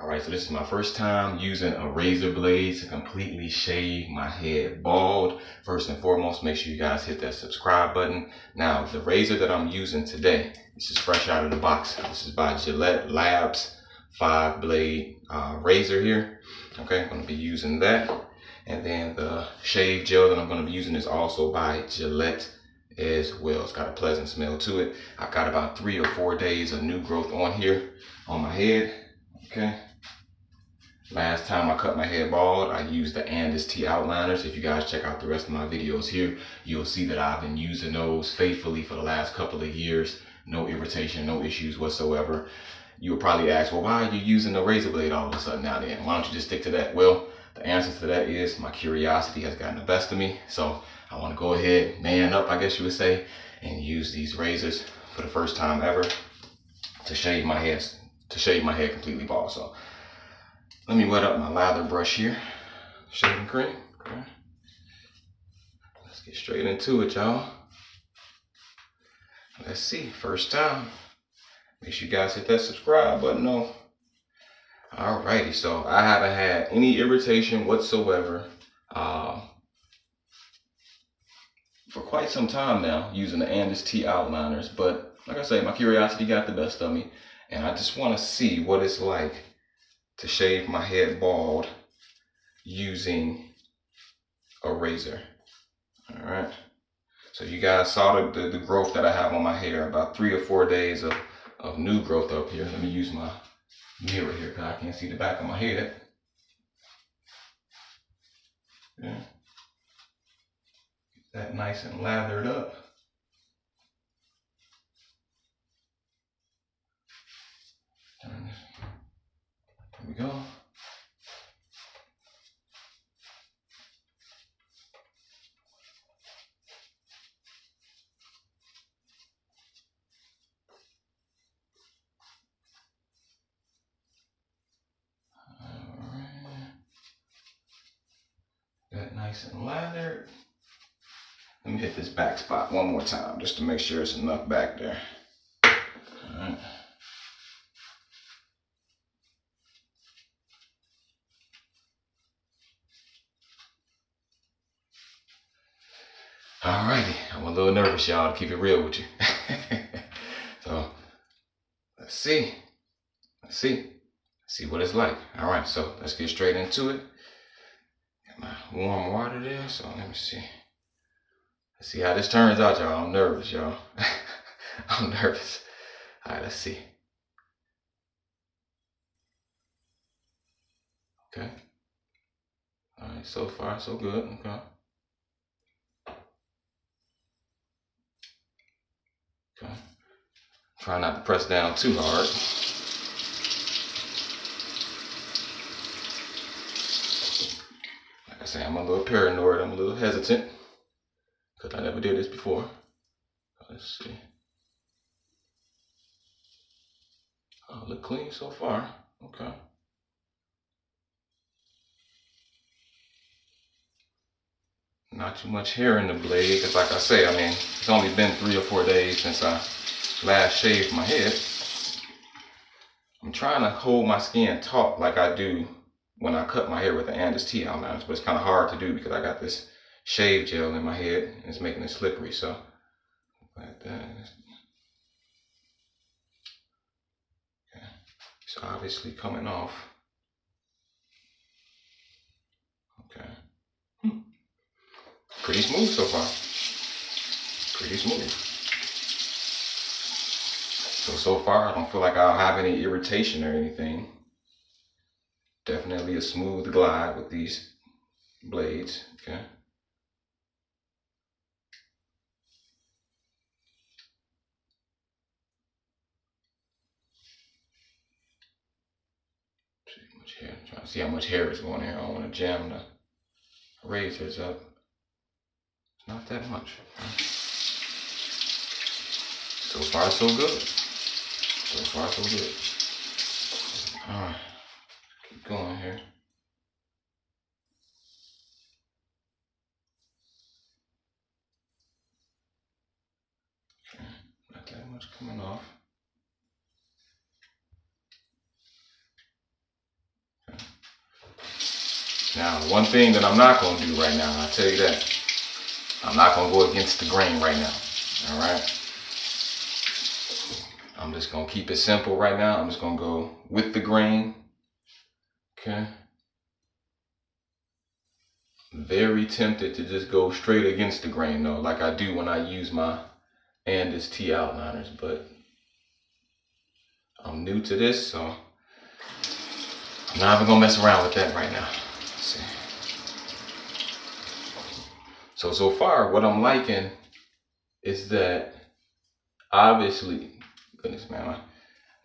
Alright, so this is my first time using a razor blade to completely shave my head bald. First and foremost, make sure you guys hit that subscribe button. Now, the razor that I'm using today, this is fresh out of the box. This is by Gillette Labs 5-blade razor here. Okay, I'm going to be using that. And then the shave gel that I'm going to be using is also by Gillette as well. It's got a pleasant smell to it. I've got about 3 or 4 days of new growth on here on my head. Okay. Last time I cut my head bald, I used the T outliners. If you guys check out the rest of my videos here, you'll see that I've been using those faithfully for the last couple of years. No irritation, no issues whatsoever. You would probably ask, well, why are you using the razor blade all of a sudden now then? Why don't you just stick to that? Well, the answer to that is my curiosity has gotten the best of me. So I want to go ahead, man up, I guess you would say, and use these razors for the first time ever to shave my head completely bald. So let me wet up my lather brush here, shaving cream. Okay. Let's get straight into it, y'all. Let's see, first time. Make sure you guys hit that subscribe button though. Alrighty, so I haven't had any irritation whatsoever for quite some time now using the T outliners. But like I say, my curiosity got the best of me, and I just want to see what it's like to shave my head bald using a razor. All right, so you guys saw the growth that I have on my hair, about 3 or 4 days of new growth up here. Let me use my mirror here because I can't see the back of my head. Yeah. Get that nice and lathered up. Turn this. There we go. Got nice and lathered. Let me hit this back spot one more time just to make sure it's enough back there. Alright. Alrighty, I'm a little nervous, y'all, to keep it real with you. So let's see what it's like. Alright, so let's get straight into it. Got my warm water there, so let me see. Let's see how this turns out, y'all. I'm nervous, y'all. I'm nervous. Alright, let's see. Okay. Alright, so far so good. Okay. Okay. Try not to press down too hard. Like I say, I'm a little paranoid. I'm a little hesitant because I never did this before. Let's see. Oh, look clean so far. Okay. Not too much hair in the blade because, like I say, I mean, it's only been 3 or 4 days since I last shaved my head. I'm trying to hold my skin taut like I do when I cut my hair with the T outliners, but it's kind of hard to do because I got this shave gel in my head and it's making it slippery. So like that. Okay. It's obviously coming off. Okay. Pretty smooth so far. Pretty smooth. So far I don't feel like I'll have any irritation or anything. Definitely a smooth glide with these blades. Okay. See how much hair. I'm trying to see how much hair is going here. I don't want to jam the razors up. It's not that much. So far so good. So far so good. Alright. Keep going here. Okay. Not that much coming off. Now, one thing that I'm not going to do right now, I'll tell you that. I'm not going to go against the grain right now. All right? I'm just going to keep it simple right now. I'm just going to go with the grain. Okay? Very tempted to just go straight against the grain, though, like I do when I use my Andis T outliners, but I'm new to this, so I'm not even going to mess around with that right now. Let's see. So far, what I'm liking is that, obviously, goodness, man, I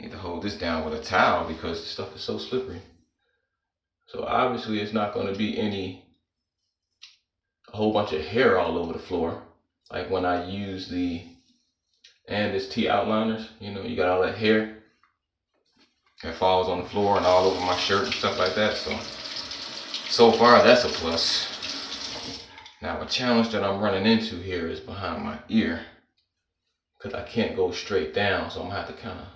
need to hold this down with a towel because the stuff is so slippery. So obviously, it's not going to be a whole bunch of hair all over the floor. Like when I use the Andis T outliners, you know, you got all that hair that falls on the floor and all over my shirt and stuff like that. So far, that's a plus. Now, a challenge that I'm running into here is behind my ear, because I can't go straight down, so I'm gonna have to kind of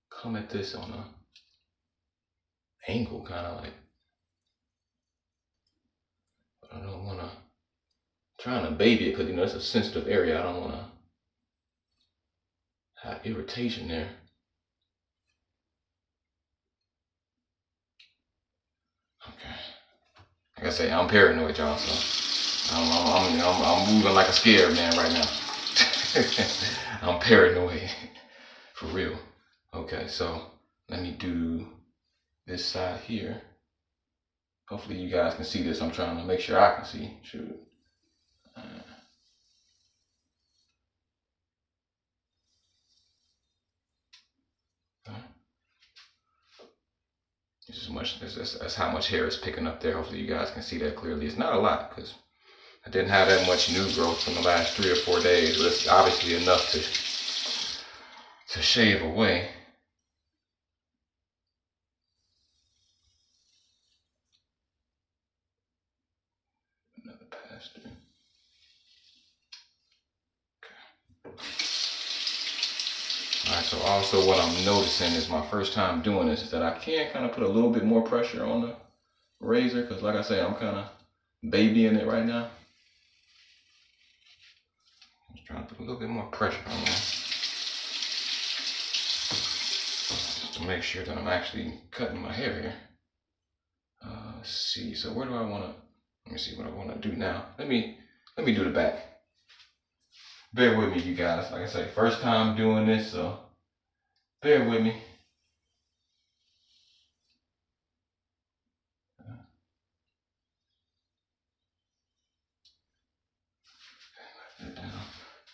come at this on an angle, kind of like. But I don't want to, trying to baby it, because you know it's a sensitive area. I don't want to have irritation there. Okay. Like I say, I'm paranoid, y'all, so I'm moving like a scared man right now. I'm paranoid, for real. Okay, so let me do this side here. Hopefully you guys can see this. I'm trying to make sure I can see. Shoot. That's how much hair is picking up there. Hopefully you guys can see that clearly. It's not a lot because I didn't have that much new growth in the last 3 or 4 days, but it's obviously enough to shave away. Another pass through. Okay. Alright, so also what I'm noticing is my first time doing this is that I can kind of put a little bit more pressure on the razor, because like I say, I'm kind of babying it right now. I'm just trying to put a little bit more pressure on there, just to make sure that I'm actually cutting my hair here. Let's see, so where do I want to, let me see what I want to do now. Let me do the back. Bear with me, you guys. Like I say, first time doing this, so bear with me.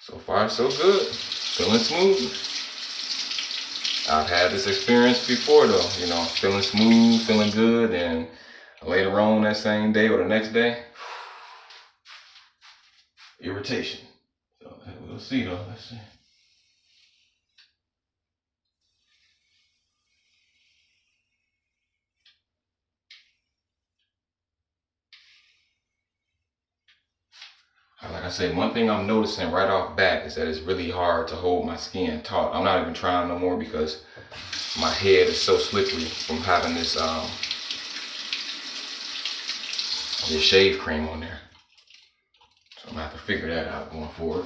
So far, so good. Feeling smooth. I've had this experience before, though. You know, feeling smooth, feeling good, and later on that same day or the next day, irritation. So we'll see, though. Let's see. Like I said, one thing I'm noticing right off bat is that it's really hard to hold my skin taut. I'm not even trying no more because my head is so slippery from having this this shave cream on there. So I'm gonna have to figure that out going forward.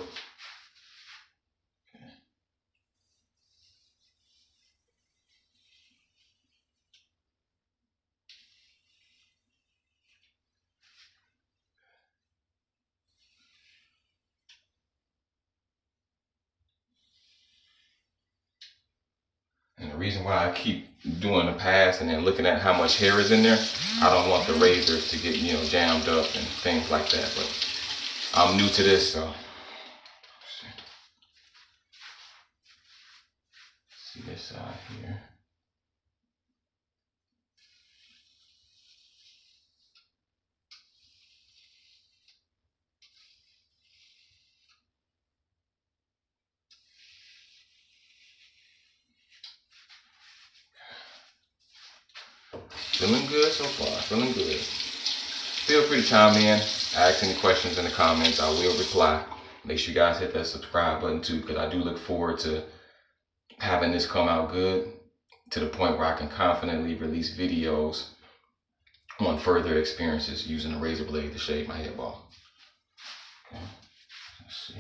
And the reason why I keep doing the pass and then looking at how much hair is in there, I don't want the razor to get, you know, jammed up and things like that. But I'm new to this, so see this side here. Feeling good so far, feeling good. Feel free to chime in, ask any questions in the comments. I will reply. Make sure you guys hit that subscribe button too, because I do look forward to having this come out good to the point where I can confidently release videos on further experiences using a razor blade to shave my head bald. Okay, let's see.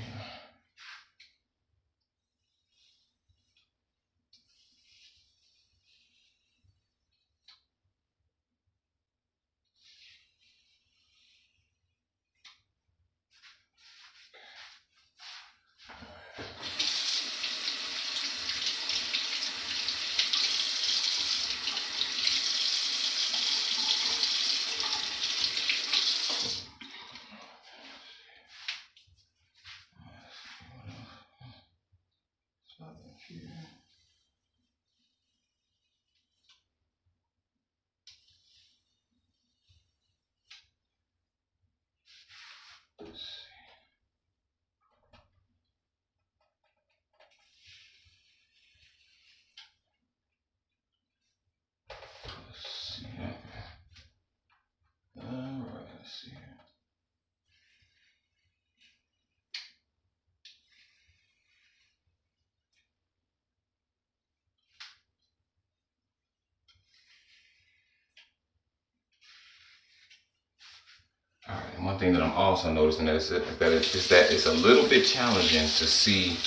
All right, and one thing that I'm also noticing is that it's a little bit challenging to see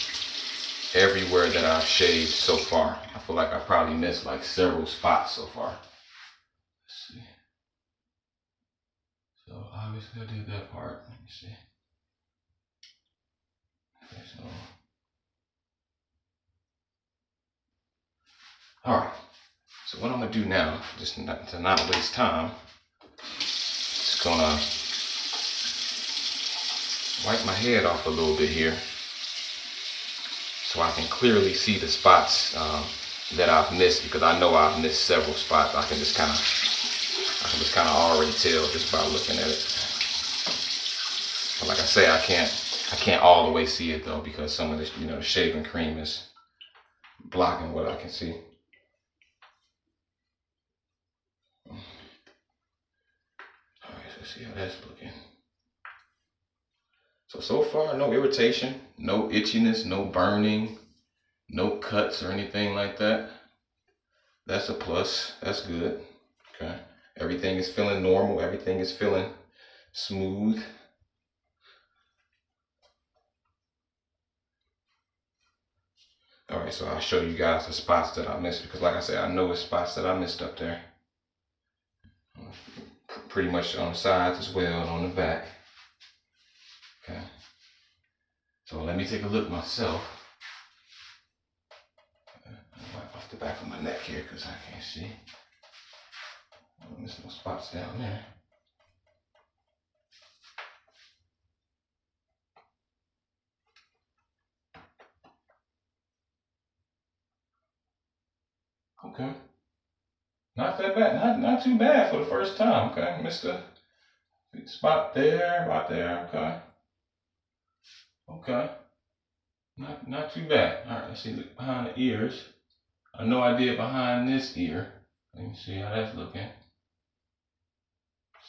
everywhere that I've shaved so far. I feel like I probably missed like several spots so far. Let's see. So obviously I did that part. Let me see. Okay, so. All right. So what I'm gonna do now, just to not waste time, just gonna wipe my head off a little bit here, so I can clearly see the spots that I've missed, because I know I've missed several spots. I can just kind of already tell just by looking at it. But like I say, I can't all the way see it though, because some of this, the shaving cream is blocking what I can see. All right, so let's see how that's looking. So far, no irritation, no itchiness, no burning, no cuts or anything like that. That's a plus. That's good. Okay. Everything is feeling normal. Everything is feeling smooth. All right, so I'll show you guys the spots that I missed, because like I said, I know it's spots that I missed up there. Pretty much on the sides as well and on the back. Okay. So let me take a look myself. I'll wipe off the back of my neck here because I can't see. I don't miss no spots down there. Okay. Not that bad. Not too bad for the first time. Okay. Missed a spot there, about there. Okay. Okay. Not too bad. All right. Let's see. Look behind the ears. I know I did behind this ear. Let me see how that's looking. Let's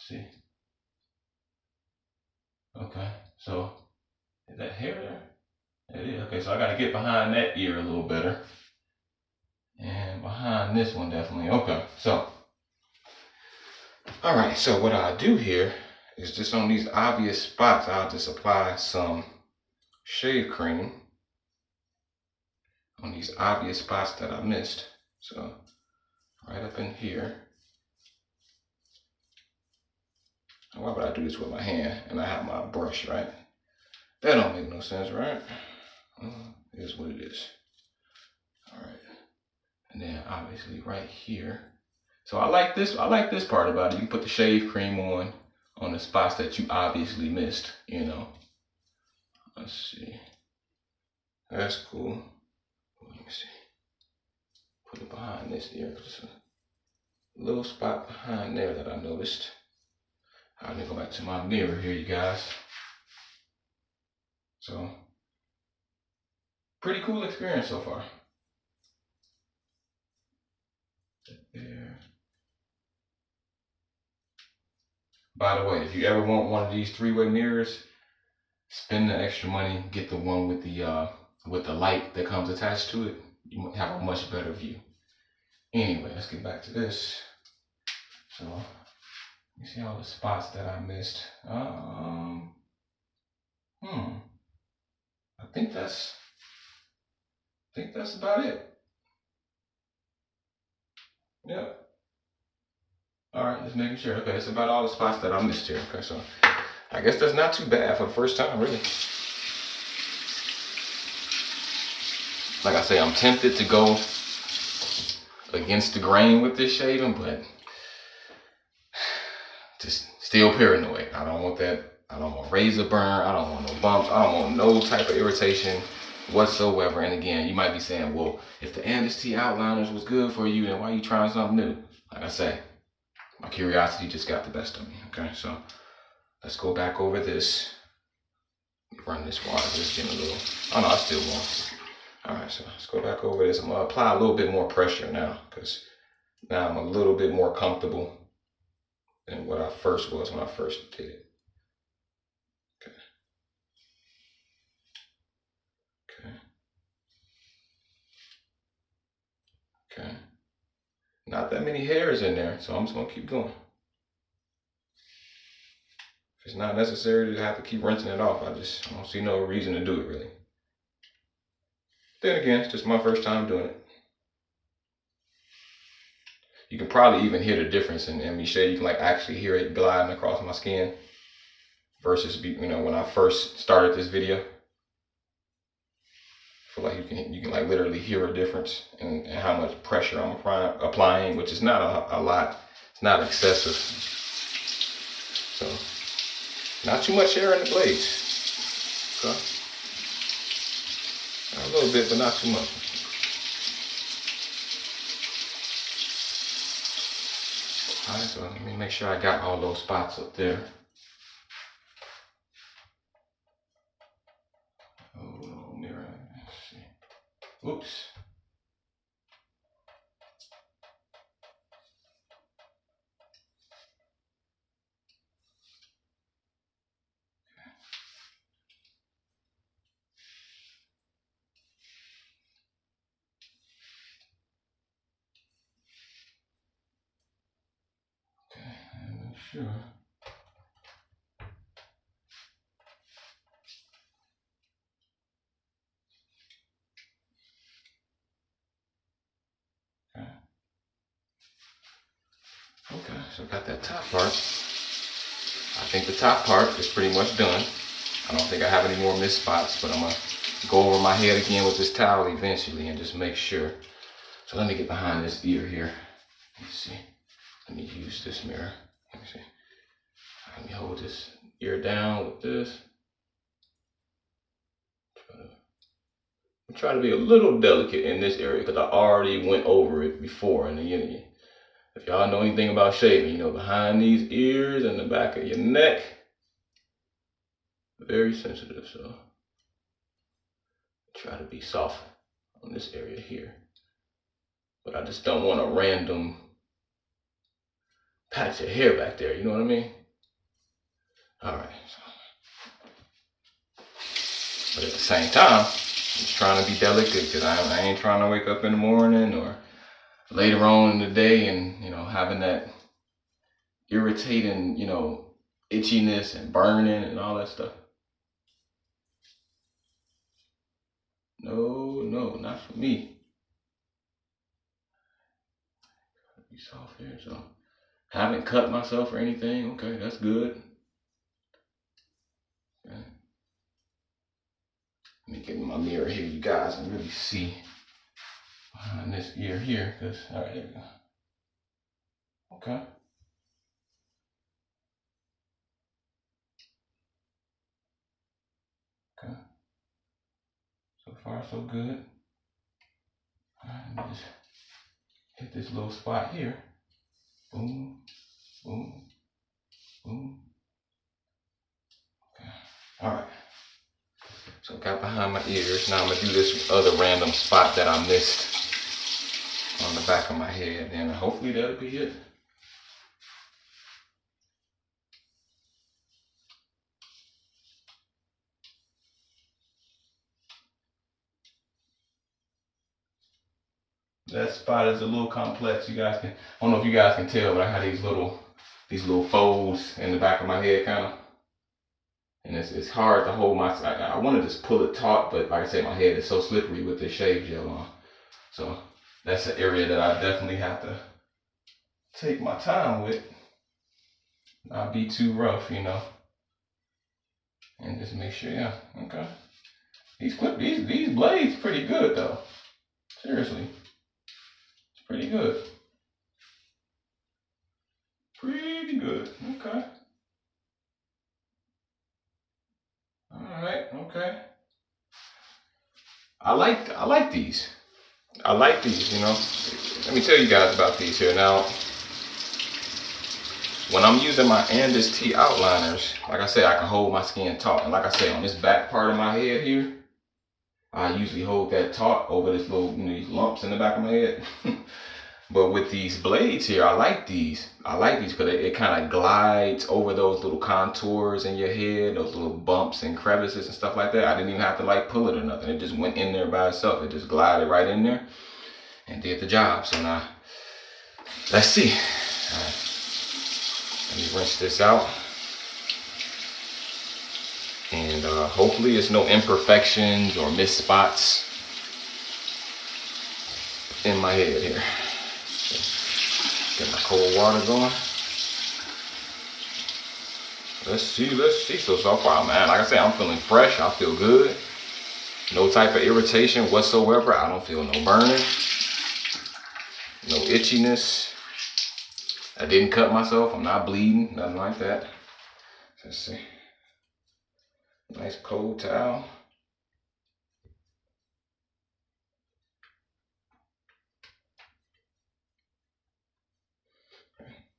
see. Okay. So is that hair there? It is. Okay. So I got to get behind that ear a little better. And behind this one, definitely. Okay, so, all right, so what I'll do here is just on these obvious spots, I'll just apply some shave cream on these obvious spots that I missed. So, right up in here. Why would I do this with my hand and I have my brush, right? That don't make no sense, right? It is what it is. All right. And then obviously right here. So I like this part about it. You put the shave cream on the spots that you obviously missed, Let's see. That's cool. Let me see. Put it behind this ear. Just a little spot behind there that I noticed. I'm gonna go back to my mirror here, you guys. So, pretty cool experience so far. There. By the way, if you ever want one of these three-way mirrors, spend the extra money, get the one with the light that comes attached to it. You have a much better view. Anyway, let's get back to this. So You see all the spots that I missed. I think that's about it. Yep. All right, just making sure. Okay, that's about all the spots that I missed here. Okay, so I guess that's not too bad for the first time, really. Like I say, I'm tempted to go against the grain with this shaving, but just still paranoid. I don't want that. I don't want razor burn. I don't want no bumps. I don't want no type of irritation whatsoever. And again, you might be saying, well, if the Andes T outliners was good for you, then why are you trying something new? Like I say, my curiosity just got the best of me. Okay, so let's go back over this. Run this water, just getting a little. Oh no, I still want. All right, so let's go back over this. I'm gonna apply a little bit more pressure now, because now I'm a little bit more comfortable than what I first was when I first did it. Okay. Okay. Okay. Not that many hairs in there, so I'm just gonna keep going. If it's not necessary to have to keep rinsing it off, I don't see no reason to do it really. Then again, it's just my first time doing it. You can probably even hear the difference in me shave. You can like actually hear it gliding across my skin versus when I first started this video. I feel like you can like literally hear a difference in how much pressure I'm applying, which is not a lot. It's not excessive. So not too much hair in the blades. Okay. A little bit, but not too much. Alright, so let me make sure I got all those spots up there. Oh, mirror. Let's see. Oops. Okay, make sure. Okay, so got that top part. I think the top part is pretty much done. I don't think I have any more missed spots, but I'm gonna go over my head again with this towel eventually and just make sure. So let me get behind this ear here. Let me see. Let me use this mirror. Let me see. Let me hold this ear down with this. Try to be a little delicate in this area because I already went over it before in the beginning. If y'all know anything about shaving, you know behind these ears and the back of your neck, very sensitive. So try to be soft on this area here. But I just don't want a random patch of hair back there, you know what I mean? Alright. But at the same time, I'm just trying to be delicate because I ain't trying to wake up in the morning or later on in the day and, having that irritating, itchiness and burning and all that stuff. No, not for me. Be soft here, so haven't cut myself or anything. Okay, that's good. Okay. Let me get in my mirror here, you guys, and really see behind this ear here. All right, there we go. Okay. Okay. So far, so good. All right, let me just hit this little spot here. Boom, boom, boom. Okay. All right. So got behind my ears. Now I'm gonna do this other random spot that I missed on the back of my head, and hopefully that'll be it. That spot is a little complex. I don't know if you guys can tell, but I have these little these little folds in the back of my head, kind of. And it's hard to hold my. I want to just pull it taut, but like I said, my head is so slippery with this shave gel on. So that's an area that I definitely have to take my time with. Not be too rough, you know. And just make sure, yeah, okay. These blades pretty good though. Seriously, it's pretty good. Pretty good. Okay. All right. Okay. I like these. I like these. You know. Let me tell you guys about these here now. When I'm using my Andis T outliners, like I said, I can hold my skin taut. And like I said, on this back part of my head here, I usually hold that taut over this little, you know, these lumps in the back of my head. But with these blades here, I like these. I like these because it kind of glides over those little contours in your head, those little bumps and crevices and stuff like that. I didn't even have to like pull it or nothing. It just went in there by itself. It just glided right in there and did the job. So now, let's see. All right. Let me rinse this out. And hopefully it's no imperfections or missed spots in my head here. Get my cold water going. Let's see. So far, man, like I said, I'm feeling fresh. I feel good. No type of irritation whatsoever. I don't feel no burning, no itchiness. I didn't cut myself. I'm not bleeding, nothing like that. Let's see. Nice cold towel.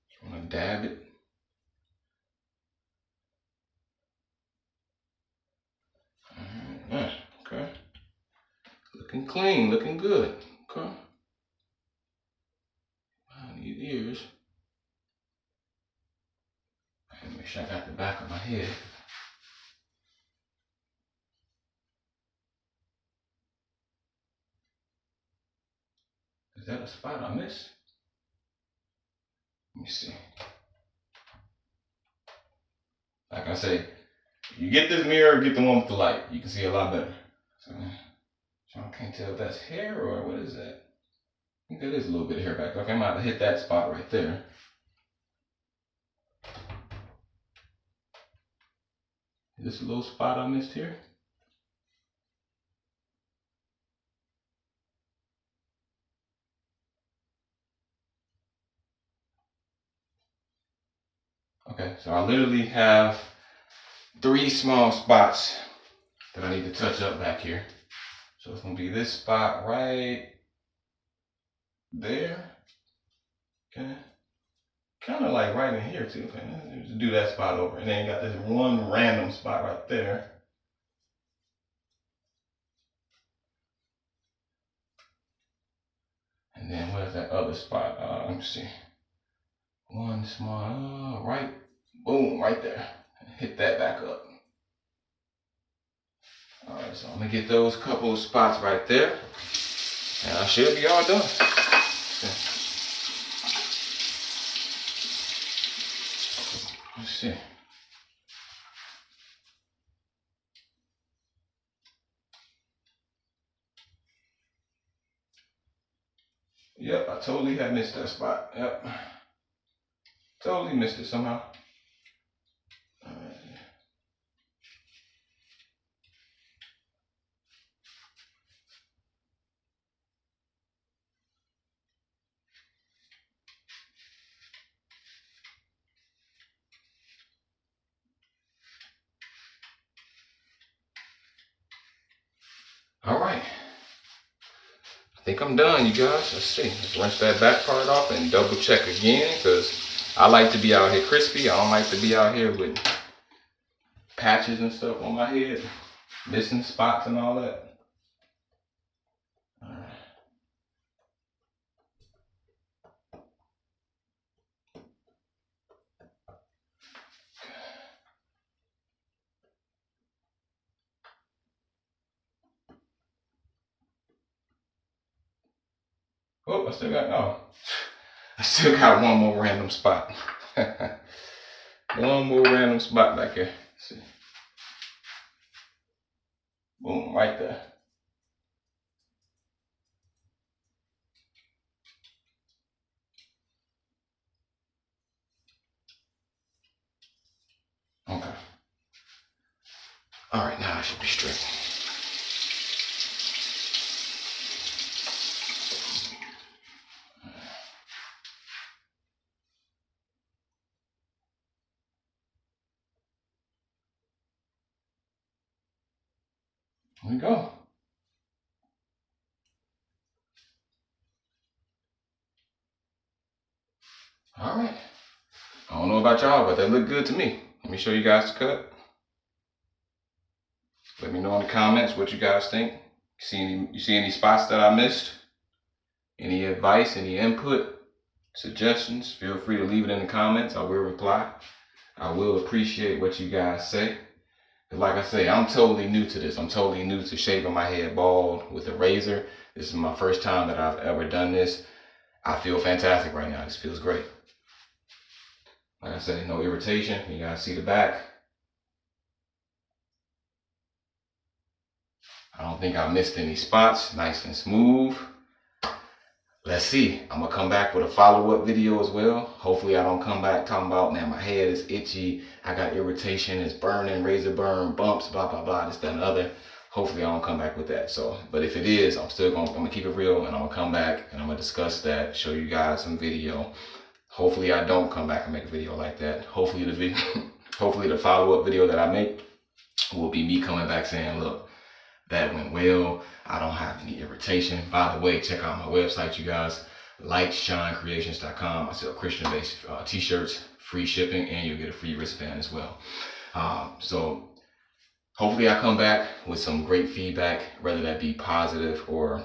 Just want to dab it. Alright, okay. Looking clean, looking good. Okay. I need ears. Make sure I got the back of my head. Is that a spot I missed? Let me see. Like I say, you get this mirror, get the one with the light. You can see a lot better. So I can't tell if that's hair or what is that. I think that is a little bit of hair back. Okay, I'm about to hit that spot right there. Is this a little spot I missed here? Okay, so I literally have 3 small spots that I need to touch up back here. So it's gonna be this spot right there. Okay. Kind of like right in here too. Okay, just do that spot over. And then you got this one random spot right there. And then where's that other spot? Let me see. One small, right, boom, right there. Hit that back up. All right, so I'm gonna get those couple of spots right there, and I should be all done. Okay. Let's see. Yep, I totally had missed that spot. Yep. Totally missed it somehow. All right. All right. I think I'm done, you guys. Let's see. Let's rinse that back part off and double check again, because I like to be out here crispy. I don't like to be out here with patches and stuff on my head, missing spots and all that. All right. Oh, I still got one more random spot. One more random spot back here. Let's see. Boom, right there. Okay. All right, now I should be straight. There we go. All right. I don't know about y'all, but that looked good to me. Let me show you guys the cut. Let me know in the comments what you guys think. You see any spots that I missed? Any advice, any input, suggestions? Feel free to leave it in the comments. I will reply. I will appreciate what you guys say. Like I say, I'm totally new to this. I'm totally new to shaving my head bald with a razor. This is my first time that I've ever done this. I feel fantastic right now. This feels great. Like I said, no irritation. You guys see the back. I don't think I missed any spots. Nice and smooth. Let's see. I'm going to come back with a follow-up video as well. Hopefully I don't come back talking about, man, my head is itchy. I got irritation. It's burning, razor burn, bumps, blah, blah, blah, this, that, and other. Hopefully I don't come back with that. So, but if it is, I'm going to keep it real, and I'm going to come back and I'm going to discuss that, show you guys some video. Hopefully I don't come back and make a video like that. Hopefully the follow-up video that I make will be me coming back saying, look, that went well. I don't have any irritation. By the way, check out my website, you guys, lightshinecreations.com. I sell Christian-based t-shirts, free shipping, and you'll get a free wristband as well. So hopefully I come back with some great feedback, whether that be positive or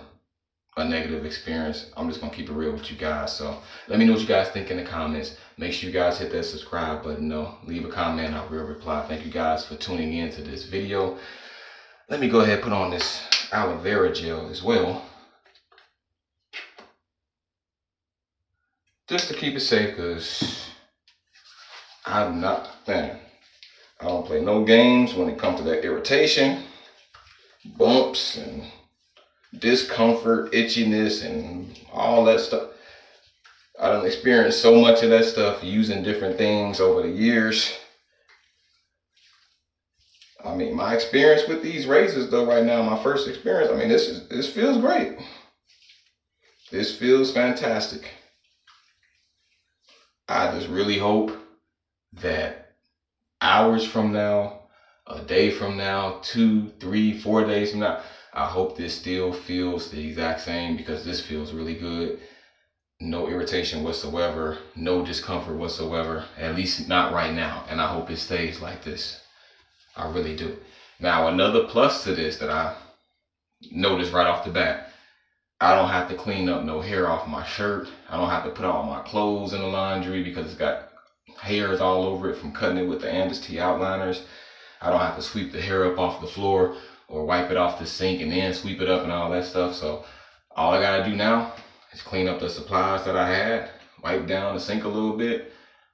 a negative experience. I'm just gonna keep it real with you guys. So let me know what you guys think in the comments. Make sure you guys hit that subscribe button. Leave a comment. I will reply. Thank you guys for tuning in to this video. Let me go ahead and put on this aloe vera gel as well, just to keep it safe, because I don't play no games when it comes to that irritation, bumps, and discomfort, itchiness, and all that stuff. I done experienced so much of that stuff using different things over the years. I mean, my experience with these razors though right now, my first experience, I mean, this feels great. This feels fantastic. I just really hope that hours from now, a day from now, 2, 3, 4 days from now, I hope this still feels the exact same, because this feels really good. No irritation whatsoever, no discomfort whatsoever, at least not right now. And I hope it stays like this. I really do. Now, another plus to this that I noticed right off the bat, I don't have to clean up no hair off my shirt. I don't have to put all my clothes in the laundry because it's got hairs all over it from cutting it with the Andes T outliners. I don't have to sweep the hair up off the floor or wipe it off the sink and then sweep it up and all that stuff. So all I gotta do now is clean up the supplies that I had, wipe down the sink a little bit.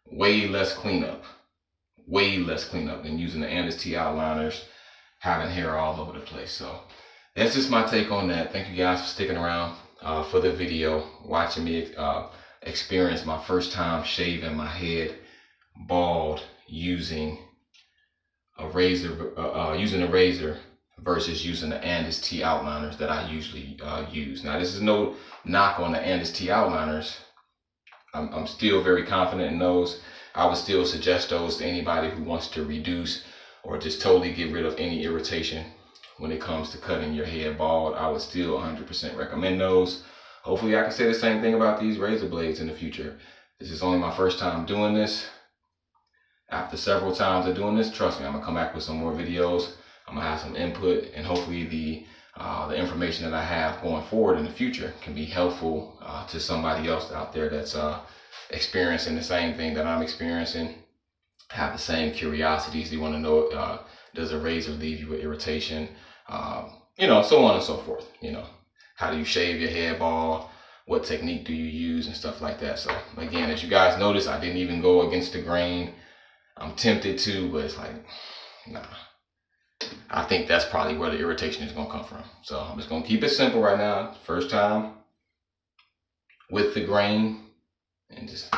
Way less cleanup than using the Andes T outliners, having hair all over the place. So that's just my take on that. Thank you guys for sticking around for the video, watching me experience my first time shaving my head bald using a razor, versus using the Andes T outliners that I usually use. Now, this is no knock on the Andes T outliners. I'm still very confident in those. I would still suggest those to anybody who wants to reduce or just totally get rid of any irritation when it comes to cutting your head bald. I would still 100% recommend those. Hopefully I can say the same thing about these razor blades in the future. This is only my first time doing this. After several times of doing this, trust me, I'm gonna come back with some more videos. I'm gonna have some input, and hopefully the information that I have going forward in the future can be helpful to somebody else out there that's experiencing the same thing that I'm experiencing, have the same curiosities. They want to know, does a razor leave you with irritation? So on and so forth. How do you shave your head bald? what technique do you use and stuff like that. So again, as you guys notice, I didn't even go against the grain. I'm tempted to, but it's like, nah. I think that's probably where the irritation is gonna come from. So I'm just gonna keep it simple right now. First time with the grain, and just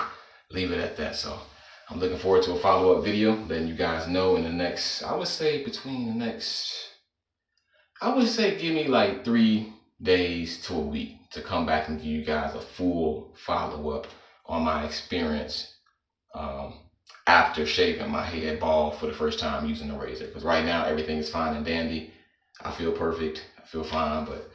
leave it at that. So I'm looking forward to a follow-up video, letting you guys know in the next, I would say give me like 3 days to a week to come back and give you guys a full follow-up on my experience after shaving my head bald for the first time using the razor. Because right now everything is fine and dandy. I feel perfect, I feel fine, but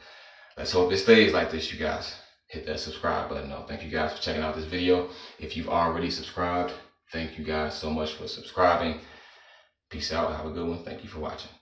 let's hope it stays like this, you guys. Hit that subscribe button though. Thank you guys for checking out this video. If you've already subscribed, thank you guys so much for subscribing. Peace out, have a good one. Thank you for watching.